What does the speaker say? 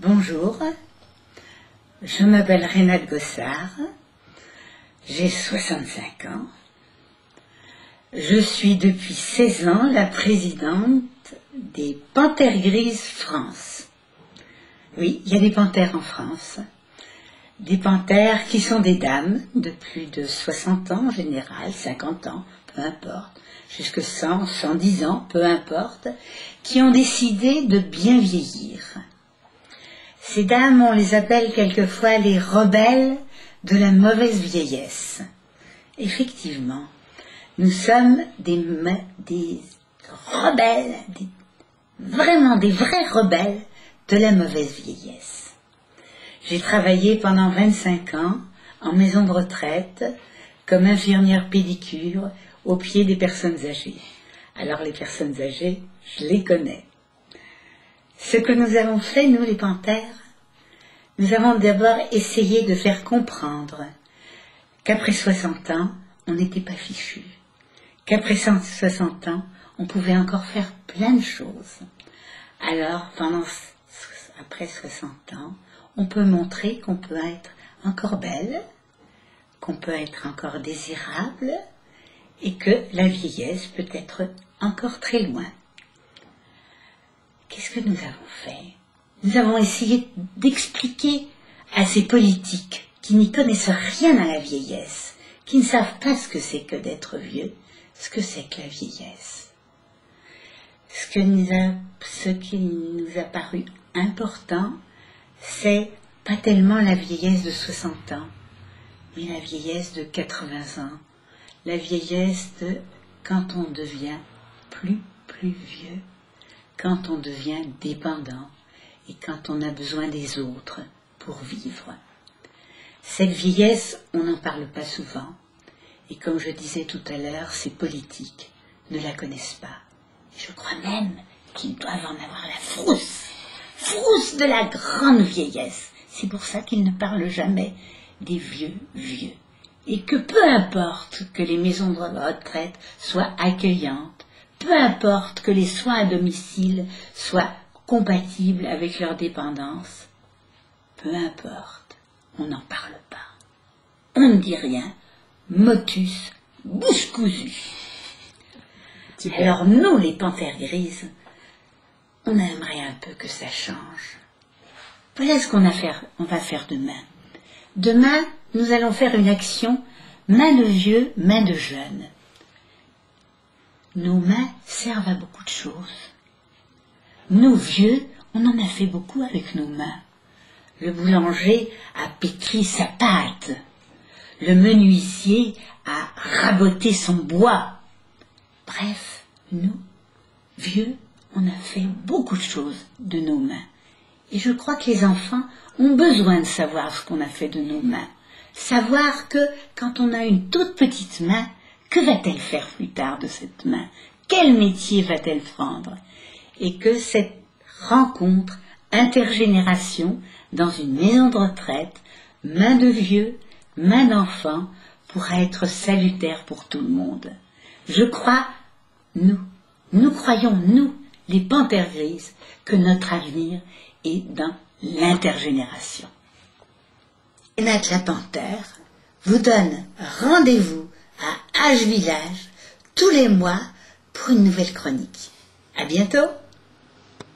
Bonjour, je m'appelle Renate Gossard, j'ai 65 ans. Je suis depuis 16 ans la présidente des Panthères Grises France. Oui, il y a des panthères en France. Des panthères qui sont des dames de plus de 60 ans en général, 50 ans, peu importe, jusque 100, 110 ans, peu importe, qui ont décidé de bien vieillir. Ces dames, on les appelle quelquefois les rebelles de la mauvaise vieillesse. Effectivement, nous sommes des rebelles, vraiment des vrais rebelles de la mauvaise vieillesse. J'ai travaillé pendant 25 ans en maison de retraite comme infirmière pédicure au pied des personnes âgées. Alors les personnes âgées, je les connais. Ce que nous avons fait, nous les panthères, nous avons d'abord essayé de faire comprendre qu'après 60 ans, on n'était pas fichu, qu'après 60 ans, on pouvait encore faire plein de choses. Alors, après 60 ans, on peut montrer qu'on peut être encore belle, qu'on peut être encore désirable, et que la vieillesse peut être encore très loin. Qu'est-ce que nous avons fait? Nous avons essayé d'expliquer à ces politiques qui n'y connaissent rien à la vieillesse, qui ne savent pas ce que c'est que d'être vieux, ce que c'est que la vieillesse. Ce qui nous a paru important, c'est pas tellement la vieillesse de 60 ans, mais la vieillesse de 80 ans, la vieillesse de quand on devient plus vieux, quand on devient dépendant et quand on a besoin des autres pour vivre. Cette vieillesse, on n'en parle pas souvent, et comme je disais tout à l'heure, ces politiques ne la connaissent pas. Et je crois même qu'ils doivent en avoir la frousse de la grande vieillesse. C'est pour ça qu'ils ne parlent jamais des vieux. Et que peu importe que les maisons de retraite soient accueillantes, peu importe que les soins à domicile soient compatibles avec leur dépendance, peu importe, on n'en parle pas. On ne dit rien, motus, bouche cousue. Alors nous, les panthères grises, on aimerait un peu que ça change. Voilà ce qu'on va faire demain. Demain, nous allons faire une action main de vieux, main de jeunes. Nos mains servent à beaucoup de choses. Nous, vieux, on en a fait beaucoup avec nos mains. Le boulanger a pétri sa pâte. Le menuisier a raboté son bois. Bref, nous, vieux, on a fait beaucoup de choses de nos mains. Et je crois que les enfants ont besoin de savoir ce qu'on a fait de nos mains. Savoir que, quand on a une toute petite main, que va-t-elle faire plus tard de cette main? Quel métier va-t-elle prendre? Et que cette rencontre intergénération dans une maison de retraite, main de vieux, main d'enfant, pourra être salutaire pour tout le monde. Je crois, nous croyons, nous, les panthères grises, que notre avenir est dans l'intergénération. Renate la panthère vous donne rendez-vous à H Village tous les mois pour une nouvelle chronique. À bientôt!